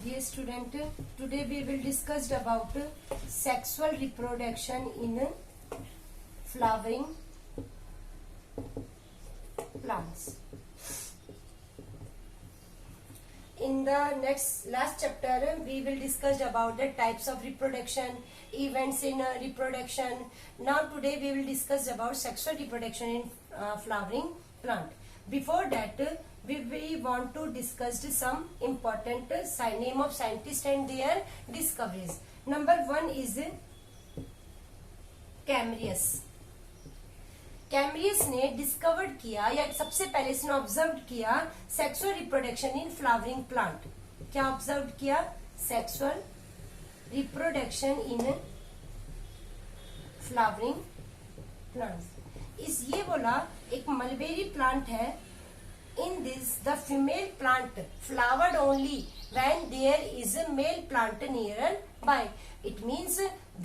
Dear student, today we will discuss about sexual reproduction in flowering plants. In the last chapter, we will discuss about the types of reproduction, events in reproduction. Now today we will discuss about sexual reproduction in flowering plant. Before that, we want to discuss some important name of scientists and their discoveries. Number one is कैमरियस. कैमरियस ने discovered किया या सबसे पहले इसने observe किया sexual reproduction in flowering plant. क्या observe किया? Sexual reproduction in flowering plant. इस ये बोला एक मलबेरी प्लांट है. In this, the female plant flowered only when there is a male plant nearby. It means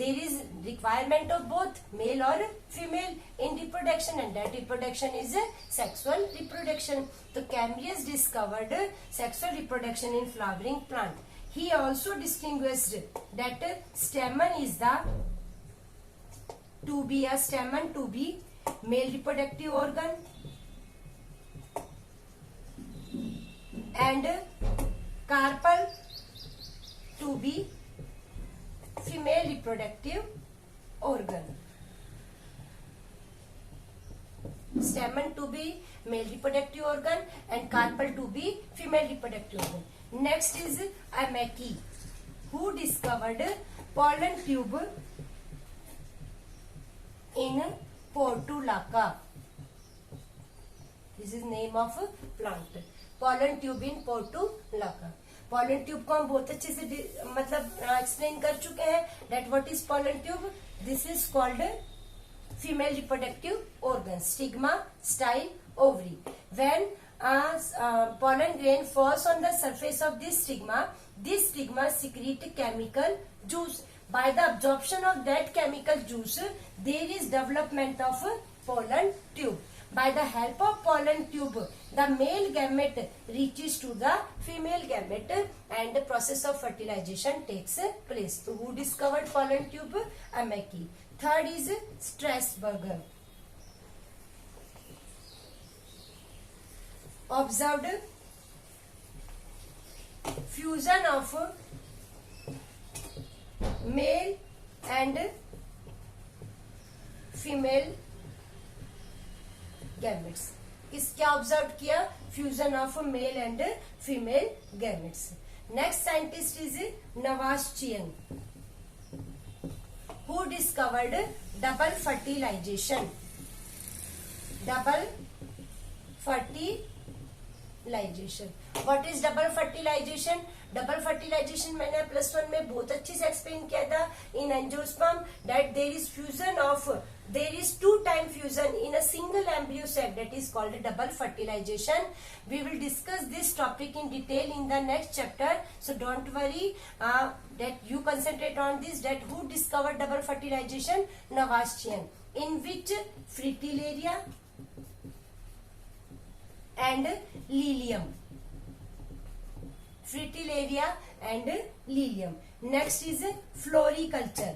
there is requirement of both male or female in reproduction, and that reproduction is sexual reproduction. So Cambrius discovered sexual reproduction in flowering plant. He also distinguished that stamen is the stamen to be male reproductive organ, and carpel to be female reproductive organ. Stamen to be male reproductive organ and carpel to be female reproductive organ. Next is Amaki, who discovered pollen tube in Portulaca. This is name of plant. Pollen tube in Portulaca. Pollen tube को हम बहुत अच्छे से मतलब explain कर चुके हैं. That what is pollen tube? This is called female reproductive organ, stigma, style, ovary. When pollen grain falls on the surface of this stigma secrete chemical juice. By the absorption of that chemical juice, there is development of pollen tube. By the help of pollen tube, the male gamete reaches to the female gamete and the process of fertilization takes place. So who discovered pollen tube? Amaki. Third is Strasburger. Observed fusion of male and female gametes. किस क्या observe किया? Fusion of male and female gametes. Next scientist is Navashin, who discovered double fertilization. Double fertilization. What is double fertilization? Double fertilization मैंने +1 में बहुत अच्छे से explain किया था. In angiosperm that there is fusion of there is 2-time fusion in a single embryo sac, that is called double fertilization. We will discuss this topic in detail in the next chapter, so don't worry, that you concentrate on this. That who discovered double fertilization? Navastian. In which? Fritillaria and Lilium. Fritillaria and Lilium. Next is floriculture.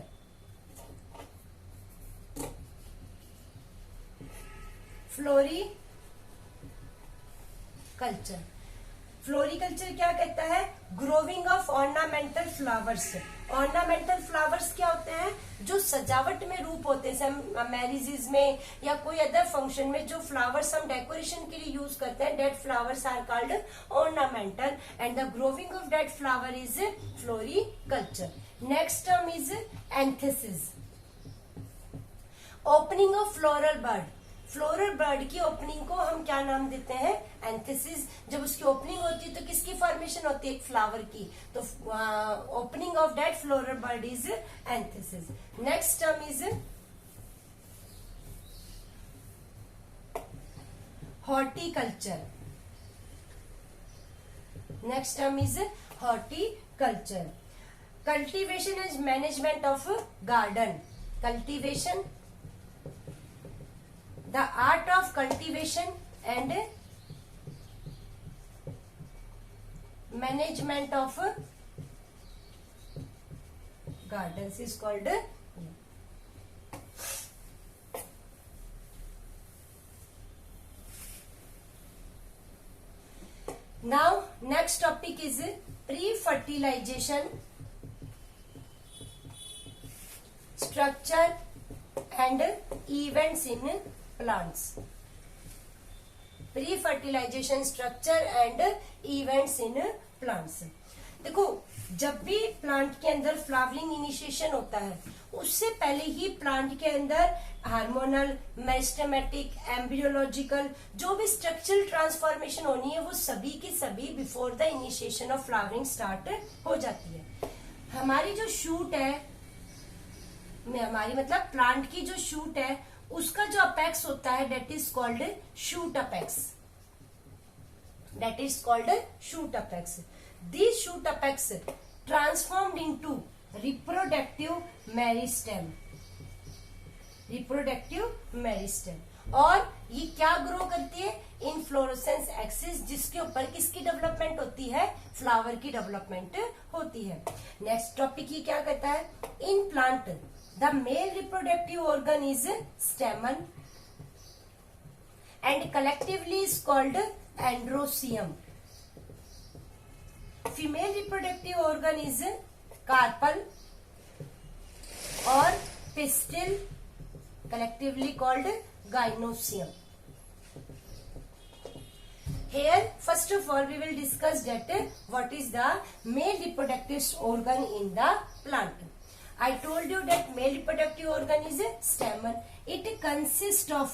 Floriculture. Floriculture क्या कहता है? Growing of ornamental flowers. Ornamental flowers क्या होते हैं? जो सजावट में रूप होते हैं, मैरिजेस में या कोई अदर फंक्शन में जो फ्लावर्स हम डेकोरेशन के लिए यूज करते हैं, that flowers are called ornamental and the growing of that flower is floriculture. Next term is anthesis. Opening of floral bud. Floral bud की ओपनिंग को हम क्या नाम देते हैं? एंथेसिस. जब उसकी ओपनिंग होती है तो किसकी फॉर्मेशन होती है? एक फ्लावर की. तो opening of that floral bird is antithesis. Next term is horticulture. Next term is horticulture. Cultivation is management of garden. Cultivation, the art of cultivation and management of gardens is called. Now next topic is pre-fertilization structure and events in plants. Pre-fertilization structure and events in plants. देखो, जब भी plant के अंदर flowering initiation होता है उससे पहले ही plant के अंदर हार्मोनल, मेरिस्टेमेटिक, एम्ब्रियोलॉजिकल जो भी स्ट्रक्चरल ट्रांसफॉर्मेशन होनी है वो सभी की सभी before the initiation of flowering start हो जाती है। हमारी जो शूट है, हमारी मतलब प्लांट की जो शूट है उसका जो अपेक्स होता है that is called shoot apex. That is called shoot apex. This shoot apex transformed into reproductive meristem. Reproductive meristem. और ये क्या ग्रो करती है? इनफ्लोरेसेंस एक्सिस, जिसके ऊपर किसकी डेवलपमेंट होती है? फ्लावर की डेवलपमेंट होती है। नेक्स्ट टॉपिक ये क्या कहता है? In plant the male reproductive organ is stamen and collectively is called androecium. Female reproductive organ is carpel और pistil, collectively called gynosium. Here first of all we will discuss that what is the male reproductive organ in the plant. I told you that male reproductive organ is a stamen. It consists of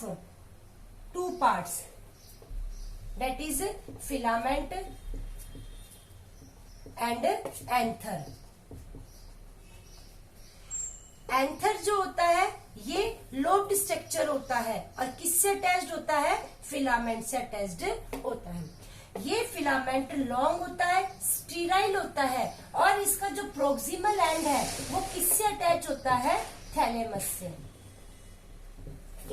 two parts, that is filament and anther. Anther जो होता है ये lobed structure होता है और किससे attached होता है? फिलामेंट से अटैच्ड होता है। ये फिलामेंट लॉन्ग होता है, स्टीराइल होता है और इसका जो प्रोक्सिमल एंड है वो किससे अटैच होता है? थैलेमस से।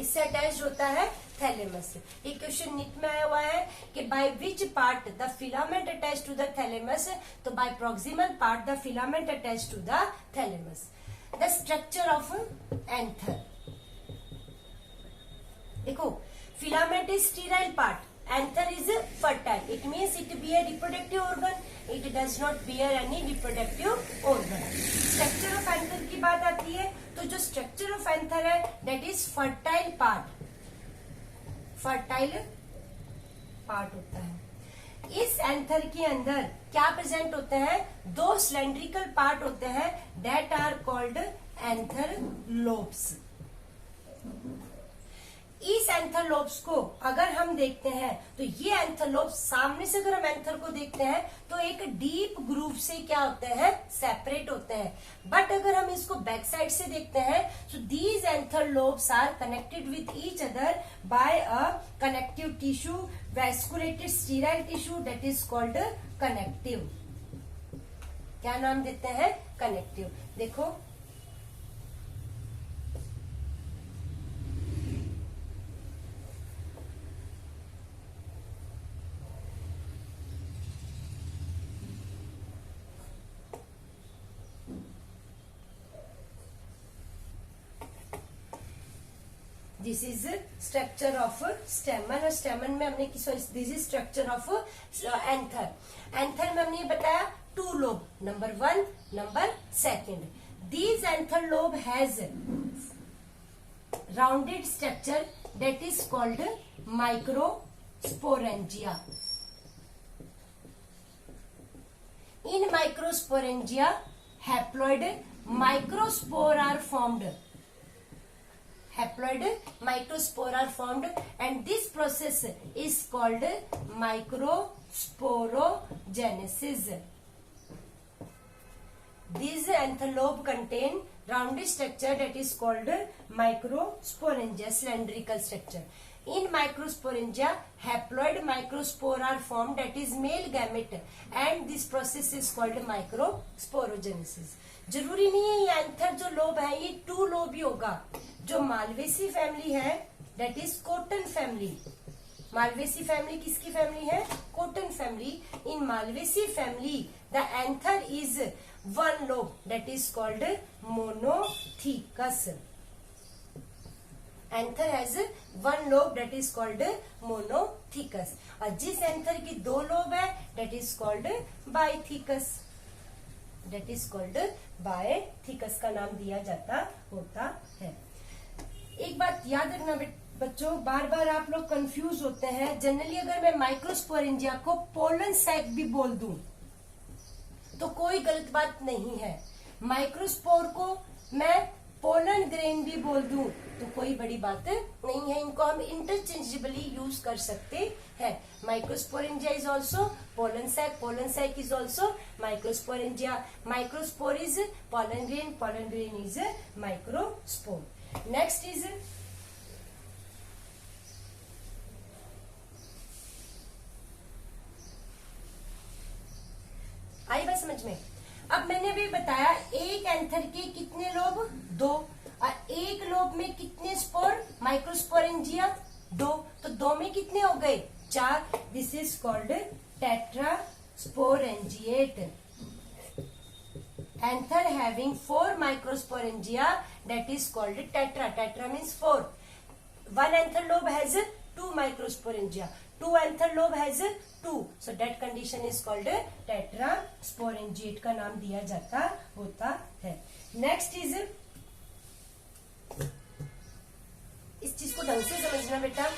इससे अटैच होता है थैलेमस से। ये क्वेश्चन नीट में आया हुआ है कि by which part the filament attach to the thalamus, तो by proximal part the filament attach to the thalamus. The structure of anther. देखो, filament is sterile part, anther is fertile. It means it bear reproductive organ. It does not bear any reproductive organ. Structure of anther की बात आती है तो जो structure of anther है that is fertile part. Fertile part होता है। इस एंथर के अंदर क्या प्रेजेंट होते हैं? दो सिलेंड्रिकल पार्ट होते हैं that are called anther lobes. इस एंथर लोब्स को अगर हम देखते हैं तो ये एंथर लोब्स सामने से अगर हम एंथर को देखते हैं तो एक डीप ग्रूव से क्या होते हैं? सेपरेट होते हैं। बट अगर हम इसको बैक साइड से देखते हैं तो these anther lobes are connected with each other by a connective tissue, vasculated sterile tissue that is called connective. क्या नाम देते हैं? कनेक्टिव। देखो, this is structure of stamen. और स्टेमन में हमने this is structure of anther. Anther में हमने बताया two lobe, number 1, number 2। This anther lobe has rounded structure that is called microsporangia. In microsporangia haploid microspore are formed. Haploid microspore are formed and this process is called microsporogenesis. These anther lobe contain rounded structure that is called microsporangia, cylindrical structure. In microsporangia, haploid microspore are formed that is male gamete and this process is called microsporogenesis. जरूरी नहीं है ये anther जो lobe है ये 2 lobe ही होगा। जो मालवेसी फैमिली है that is cotton family. Malvaceae family किसकी फैमिली है? Cotton family. In malvaceae family the anther is one lobe that is called monothecous. Anther has one lobe that is called monothecous. और जिस anther की दो lobe है that is called bithecous. That is called bithecous का नाम दिया जाता होता है. एक बात याद रखना बच्चों, बार बार आप लोग कंफ्यूज होते हैं. जनरली अगर मैं माइक्रोस्पोरेंजिया को पोलन सैक भी बोल दूं तो कोई गलत बात नहीं है. माइक्रोस्पोर को मैं पोलन ग्रेन भी बोल दूं तो कोई बड़ी बात नहीं है. इनको हम इंटरचेंजेबली यूज कर सकते हैं. Microsporangia is also pollen sac is also microsporangia. Microspore is pollen grain is microspore. Next is आई बात समझ में. अब मैंने भी बताया एक एंथर के कितने लोब, दो. और एक लोब में कितने स्पोर, माइक्रोस्पोरेंजिया दो. तो दो में कितने हो गए, चार. This is called tetrasporangiate. Anther having four microsporangia that is called tetra. Tetra means four. One anther lobe has two microsporangia. Two anther lobe has two. So that condition is called tetrasporangiate का नाम दिया जाता होता है. Next is, इस चीज को ढंग से समझना बेटा.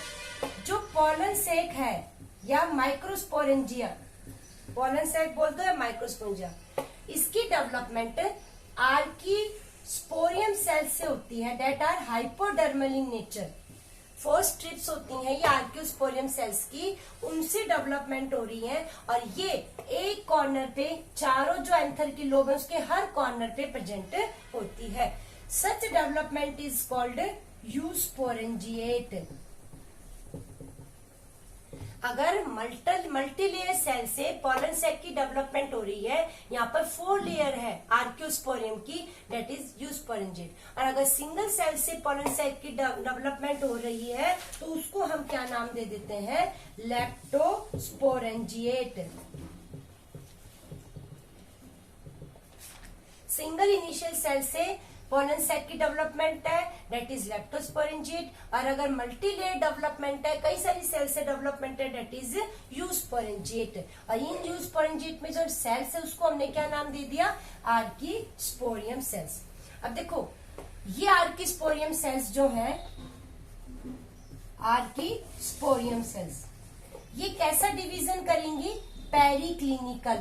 जो पोलन सैक है या माइक्रोस्पोरेंजिया, पोलन सैक बोल दो या माइक्रोस्पोरेंजिया, इसकी डेवलपमेंट आर्कीस्पोरियम सेल से होती है that are hypodermal in nature. Four strips होती हैं ये आर्कियोस्पोरियम सेल्स की, उनसे डेवलपमेंट हो रही है. और ये एक कॉर्नर पे, चारों जो एंथर की लोब है उसके हर कॉर्नर पे प्रेजेंट होती है. सच डेवलपमेंट इज कॉल्ड यूस्पोरेंजिएट. अगर मल्टी लेयर सेल से पोलन सैक की डेवलपमेंट हो रही है, यहाँ पर 4 लेयर है आर्कियोस्पोरियम की, दैट इज यूस्पोरेंजिएट. और अगर सिंगल सेल से पोलन सैक की डेवलपमेंट हो रही है तो उसको हम क्या नाम दे देते हैं, लेप्टोस्पोरेंजिएट. सिंगल इनिशियल सेल से पोलन सैक की डेवलपमेंट है दैट इज लेप्टोस्पोरेंजिएट. और अगर मल्टी लेयर डेवलपमेंट है, कई सारी सेल से डेवलपमेंट है, दैट इज यूस्पोरेंजिएट. और इन यूस्पोरेंजिएट में जो सेल्स है उसको हमने क्या नाम दे दिया, आर्कीस्पोरियम सेल्स. अब देखो ये आर्कीस्पोरियम सेल्स जो है, आर्कीस्पोरियम सेल्स ये कैसा डिवीजन करेंगी, पेरिक्लिनिकल.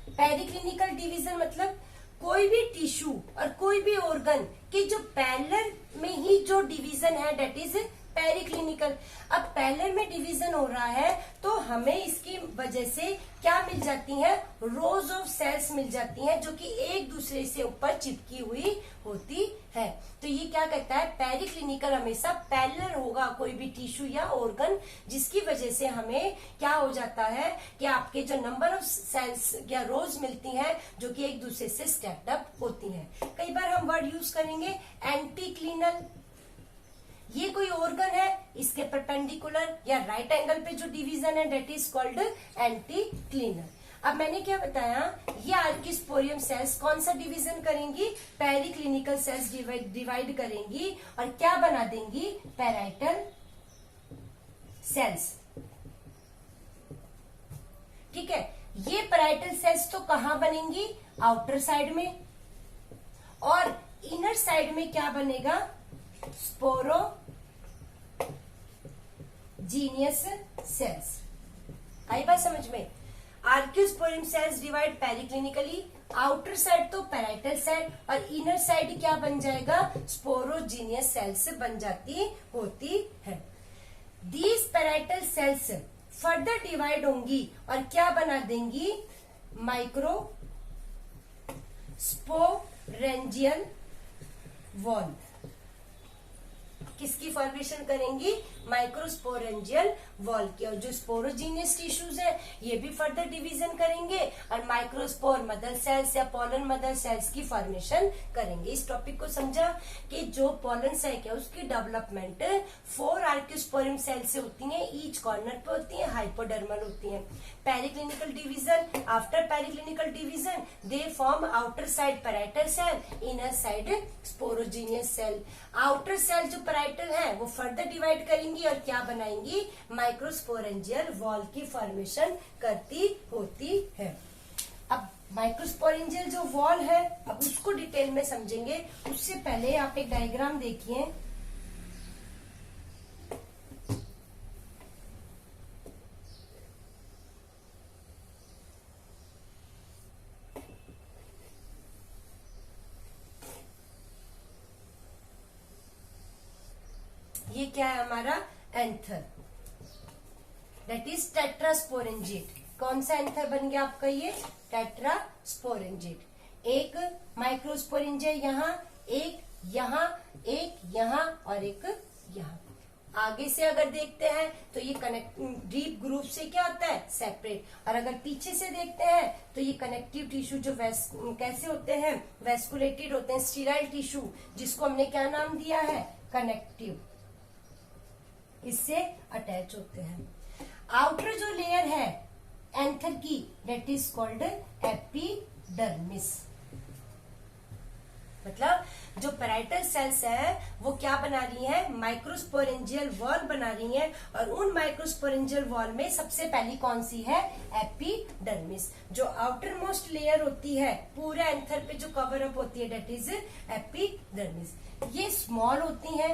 पेरिक्लिनिकल डिवीजन मतलब कोई भी टिश्यू और कोई भी ऑर्गन के जो पैरेलल में ही जो डिवीजन है दैट इज पेरिक्लिनिकल. अब पैरेलल में डिवीजन हो रहा है तो हमें इसकी वजह से क्या मिल जाती है, रोज ऑफ सेल्स मिल जाती हैं जो कि एक दूसरे से ऊपर चिपकी हुई होती है. तो ये क्या कहता है, पेरिक्लिनिकल हमेशा पैरेलल होगा कोई भी टिश्यू या ऑर्गन, जिसकी वजह से हमें क्या हो जाता है कि आपके जो नंबर ऑफ सेल्स या रोज मिलती हैं जो कि एक दूसरे से स्टैक्ड अप होती हैं. कई बार हम वर्ड यूज करेंगे एंटीक्लिनल. ये कोई ऑर्गन है, इसके परपेंडिकुलर या राइट एंगल पे जो डिवीजन है दैट इज कॉल्ड एंटीक्लिनल. अब मैंने क्या बताया, ये आर्किस्पोरियम सेल्स कौन सा डिवीजन करेंगी, पेरिक्लिनिकल सेल्स डिवाइड करेंगी और क्या बना देंगी, पैराइटल सेल्स. ठीक है, ये पैराइटल सेल्स तो कहां बनेंगी, आउटर साइड में. और इनर साइड में क्या बनेगा, स्पोरोजीनियस सेल्स. आई बात समझ में. आर्कियोस्पोरियम सेल्स डिवाइड पेरिक्लिनिकली, आउटर साइड तो पैराइटल सेल और इनर साइड क्या बन जाएगा, स्पोरोजीनियस सेल्स बन जाती होती है. These parietal cells further divide होंगी और क्या बना देंगी, माइक्रो स्पोरेंजियल वॉल. किसकी फॉर्मेशन करेंगी, माइक्रोस्पोरेंजियल वॉल की। और जो स्पोरोजीनियस टिश्यूज है ये भी फर्दर डिवीजन करेंगे और माइक्रोस्पोर मदर सेल्स या पॉलन मदर सेल्स की फॉर्मेशन करेंगे। इस टॉपिक को समझा कि जो पॉलन सैक है उसकी डेवलपमेंट 4 आर्कियोस्पोरियम सेल से होती है, ईच कॉर्नर पे होती है, हाइपोडर्मल होती है। Periclinical division, after periclinical division they form outer side parietal cell, inner side sporogenous cell. Outer cell जो पैराइटल है वो फर्दर डिवाइड करेंगी और क्या बनाएंगी, माइक्रोस्पोरेंजियल वॉल की फॉर्मेशन करती होती है। अब माइक्रोस्पोरेंजियल जो वॉल है अब उसको डिटेल में समझेंगे। उससे पहले आप एक डायग्राम देखिए। ये क्या है हमारा एंथर, दैट इज टेट्रास्पोरेंजिएट। कौन सा एंथर बन गया आपका, ये टेट्रास्पोरेंजिएट। एक माइक्रोस्पोरेंजिया यहाँ, एक यहाँ, एक यहाँ और एक यहाँ। आगे से अगर देखते हैं तो ये कनेक्ट डीप ग्रुप से क्या होता है, सेपरेट। और अगर पीछे से देखते हैं तो ये कनेक्टिव टिश्यू जो कैसे होते हैं, वेस्कुलेटेड होते हैं, स्टीराइल टिश्यू, जिसको हमने क्या नाम दिया है, कनेक्टिव, इससे अटैच होते हैं। आउटर जो लेयर है एंथर की दैट इज कॉल्ड एपिडर्मिस। मतलब जो पैराइटल सेल्स है वो क्या बना रही है, माइक्रोस्पोरेंजियल वॉल बना रही है। और उन माइक्रोस्पोरेंजियल वॉल में सबसे पहली कौन सी है, एपिडर्मिस। जो आउटर मोस्ट लेयर होती है पूरे एंथर पे जो कवर अप होती है दैट इज एपिडर्मिस। ये स्मॉल होती है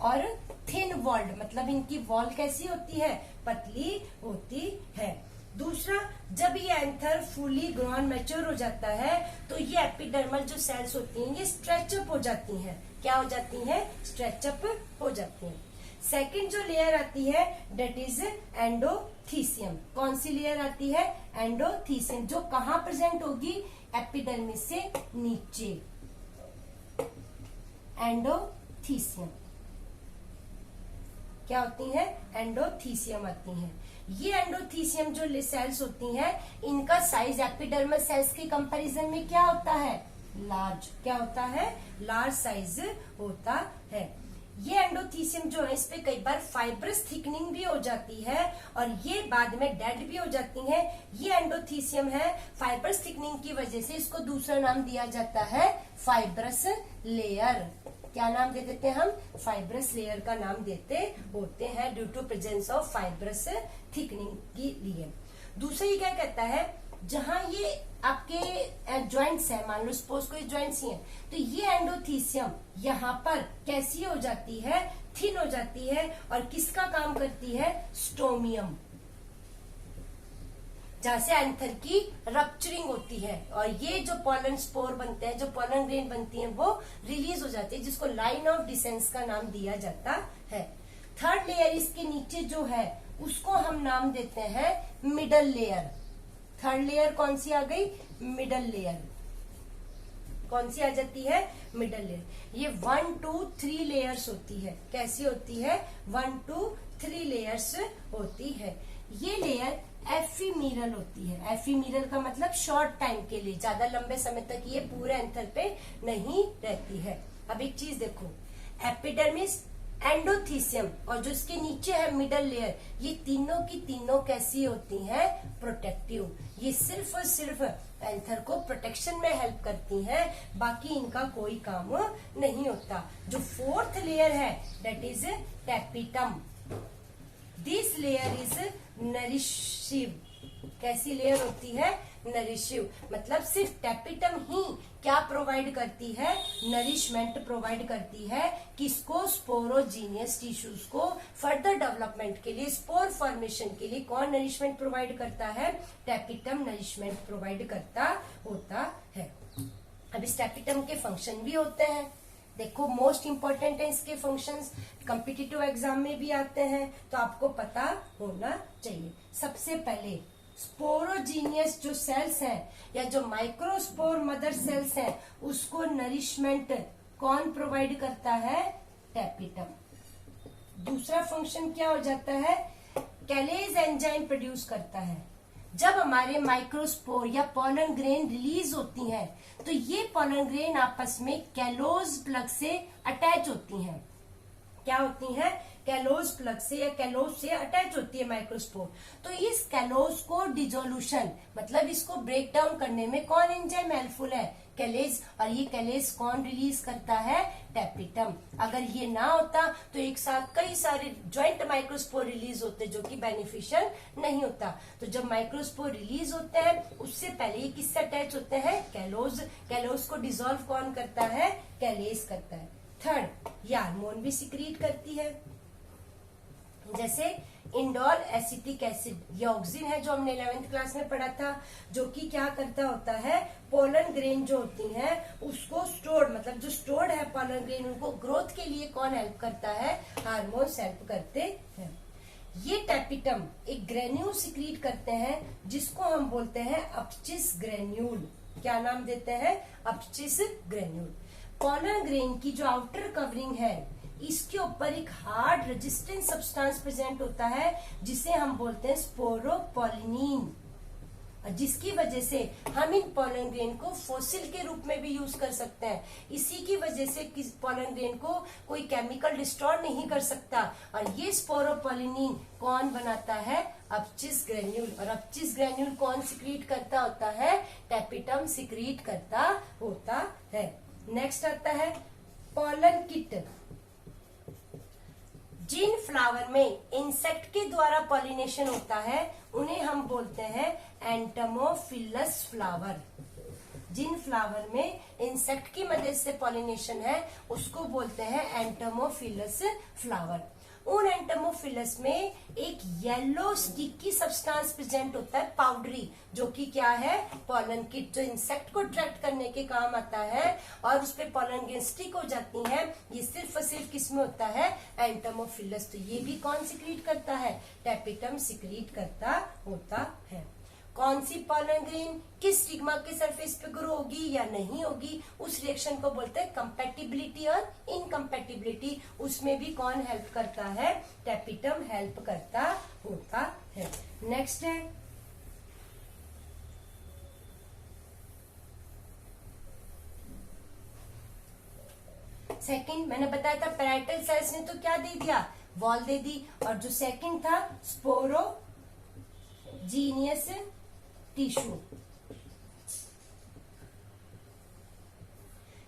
और थिन वॉल्ड, मतलब इनकी वॉल कैसी होती है, पतली होती है। दूसरा, जब ये एंथर फुली ग्रोन मैच्योर हो जाता है तो ये एपिडर्मल जो सेल्स होती हैं ये स्ट्रेचअप हो जाती हैं। क्या हो जाती हैं, स्ट्रेचअप हो जाती हैं। सेकंड जो लेयर आती है दैट इज एंडोथीसियम। कौन सी लेयर आती है, एंडोथीसियम, जो कहाँ प्रेजेंट होगी, एपिडर्मिस से नीचे, एंडोथीसियम। क्या होती हैं, एंडोथीसियम आती हैं। ये एंडोथीसियम जो सेल्स होती हैं इनका साइज एपिडर्मल सेल्स के कंपैरिजन में क्या होता है, लार्ज। क्या होता है, लार्ज साइज होता है। ये एंडोथीसियम जो है इस पे कई बार फाइब्रस थिकनिंग भी हो जाती है और ये बाद में डेड भी हो जाती है। ये एंडोथीसियम है, फाइब्रस थिकनिंग की वजह से इसको दूसरा नाम दिया जाता है फाइब्रस लेयर। क्या नाम दे देते हैं हम, फाइब्रस लेयर का नाम देते होते हैं due to presence of fibrous thickening के लिए। दूसरा ये क्या कहता है, जहां ये आपके ज्वाइंट्स है, मान लो सपोज कोई ज्वाइंट्स ही है, तो ये एंडोथीसियम यहाँ पर कैसी हो जाती है, थिन हो जाती है और किसका काम करती है, स्टोमियम, जहां से एंथर की रप्चरिंग होती है और ये जो पॉलन स्पोर बनते हैं, जो पॉलन ग्रेन बनती हैं वो रिलीज हो जाती है, जिसको लाइन ऑफ डिसेंस का नाम दिया जाता है। थर्ड लेयर इसके नीचे जो है उसको हम नाम देते हैं मिडल लेयर। थर्ड लेयर कौन सी आ गई, मिडल लेयर। कौन सी आ जाती है, मिडल लेयर। ये 1 2 3 लेयर्स होती है। कैसी होती है, 1 2 3 लेयर्स होती है। ये लेयर एफीमीरल होती है। एफीमीरल का मतलब शॉर्ट टाइम के लिए, ज्यादा लंबे समय तक ये पूरे एंथर पे नहीं रहती है। अब एक चीज देखो, एपिडर्मिस, एंडोथीसियम और जो इसके नीचे है मिडल लेयर, ये तीनों की तीनों कैसी होती हैं, प्रोटेक्टिव। ये सिर्फ और सिर्फ एंथर को प्रोटेक्शन में हेल्प करती हैं, बाकी इनका कोई काम नहीं होता। जो फोर्थ लेयर है that is tapetum. This layer is nourishive. कैसी लेयर होती है, नरिशिव। मतलब सिर्फ टैपिटम ही क्या प्रोवाइड करती है, नरिशमेंट प्रोवाइड करती है। किसको, स्पोरोजीनियस टिश्यूज को फर्दर डेवलपमेंट के लिए, स्पोर फॉर्मेशन के लिए कौन नरिशमेंट प्रोवाइड करता है, टैपिटम नरिशमेंट प्रोवाइड करता होता है। अब इस टैपिटम के फंक्शन भी होते हैं। देखो मोस्ट इंपॉर्टेंट है इसके फंक्शंस, कॉम्पिटिटिव एग्जाम में भी आते हैं तो आपको पता होना चाहिए। सबसे पहले स्पोरोजीनियस जो सेल्स हैं या जो माइक्रोस्पोर मदर सेल्स हैं उसको नरिशमेंट कौन प्रोवाइड करता है, टैपिटम। दूसरा फंक्शन क्या हो जाता है, कैलेज एंजाइम प्रोड्यूस करता है। जब हमारे माइक्रोस्पोर या पॉलन ग्रेन रिलीज होती हैं तो ये पॉलन ग्रेन आपस में कैलोज प्लग से अटैच होती हैं। क्या होती हैं, कैलोज प्लग से या कैलोज से अटैच होती है माइक्रोस्पोर। तो इस कैलोज को डिसोल्यूशन मतलब इसको ब्रेक डाउन करने में कौन एंजाइम हेल्पफुल है, कैलेज। और ये कैलेज कौन रिलीज करता है, टैपिटम। अगर ये ना होता तो एक साथ कई सारे ज्वाइंट माइक्रोस्पोर रिलीज होते जो कि बेनिफिशियल नहीं होता। तो जब माइक्रोस्पोर रिलीज होते हैं उससे पहले ये किससे अटैच होते हैं, कैलोज। कैलोज को डिसॉल्व कौन करता है, कैलेज करता है। थर्ड, ये हार्मोन भी सिक्रीट करती है, जैसे इंडोल एसिटिक एसिड, ये ऑक्सिन है जो हमने 11th क्लास में पढ़ा था, जो कि क्या करता होता है, पोलन ग्रेन जो होती हैं उसको स्टोर मतलब जो स्टोर्ड है पोलन ग्रेन उनको ग्रोथ के लिए कौन हेल्प करता है, हार्मोन्स हेल्प करते हैं। ये टैपिटम एक ग्रेन्यूल सिक्रीट करते हैं जिसको हम बोलते हैं अपचिस ग्रेन्यूल। क्या नाम देते हैं, अपचिस ग्रेन्यूल। पोलन ग्रेन की जो आउटर कवरिंग है इसके ऊपर एक हार्ड रेजिस्टेंट सब्सटेंस प्रेजेंट होता है जिसे हम बोलते हैं स्पोरोपोलिनीन, जिसकी वजह से हम इन पोलन ग्रेन को फॉसिल के रूप में भी यूज कर सकते हैं। इसी की वजह से पोलन ग्रेन को कोई केमिकल डिस्ट्रॉय नहीं कर सकता। और ये स्पोरोपोलिनीन कौन बनाता है, अपचिस ग्रेन्यूल। और अपचिस ग्रेन्यूल कौन सिक्रीट करता होता है, टैपिटम सिक्रीट करता होता है। नेक्स्ट आता है पोलन किट। जिन फ्लावर में इंसेक्ट के द्वारा पॉलिनेशन होता है उन्हें हम बोलते हैं एंटमोफिलस फ्लावर। जिन फ्लावर में इंसेक्ट की मदद से पॉलिनेशन है उसको बोलते हैं एंटमोफिलस फ्लावर। उन एंटमोफिलस में एक येलो स्टिकी सब्सटेंस प्रेजेंट होता है, पाउडरी, जो कि क्या है, पोलन किट, जो इंसेक्ट को अट्रैक्ट करने के काम आता है और उस पे पोलन ग्रेन स्टिक हो जाती हैं। ये सिर्फ और सिर्फ किसमें होता है, एंटमोफिलस। तो ये भी कौन सिक्रीट करता है, टैपिटम सिक्रीट करता होता है। कौन सी पोलन ग्रेन किस स्टिग्मा के सरफेस पे ग्रो होगी या नहीं होगी, उस रिएक्शन को बोलते हैं कंपैटिबिलिटी और इनकम्पैटिबिलिटी। उसमें भी कौन हेल्प करता है, टैपिटम हेल्प करता होता है। नेक्स्ट है सेकंड, मैंने बताया था पैराइटल सेल्स ने तो क्या दे दिया, वॉल दे दी। और जो सेकंड था स्पोरोजीनियस टिश्यू।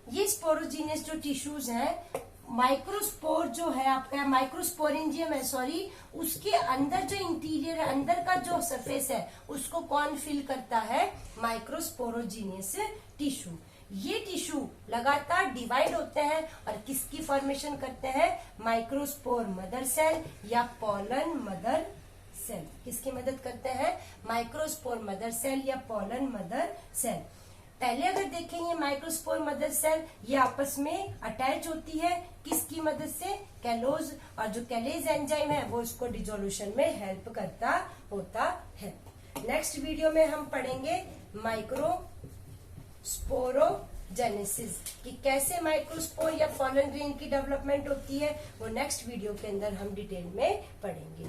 ये स्पोरोजीनियस जो टिश्यूज हैं, माइक्रोस्पोर जो है आपका, माइक्रोस्पोरेंजियम है सॉरी, उसके अंदर जो इंटीरियर है, अंदर का जो सरफेस है उसको कौन फिल करता है, माइक्रोस्पोरोजीनियस टिश्यू। ये टिश्यू लगातार डिवाइड होते हैं और किसकी फॉर्मेशन करते हैं, माइक्रोस्पोर मदर सेल या पोलन मदर सेल। किसकी मदद करते हैं, माइक्रोस्पोर मदर सेल या पोलन मदर सेल। पहले अगर देखेंगे माइक्रोस्पोर मदर सेल ये आपस में अटैच होती है किसकी मदद से, कैलोज। और जो कैलेज एंजाइम है वो इसको डिसोल्यूशन में हेल्प करता होता है। नेक्स्ट वीडियो में हम पढ़ेंगे माइक्रोस्पोरोजेनेसिस, कि कैसे माइक्रोस्पोर या पोलन ग्रेन की डेवलपमेंट होती है, वो नेक्स्ट वीडियो के अंदर हम डिटेल में पढ़ेंगे।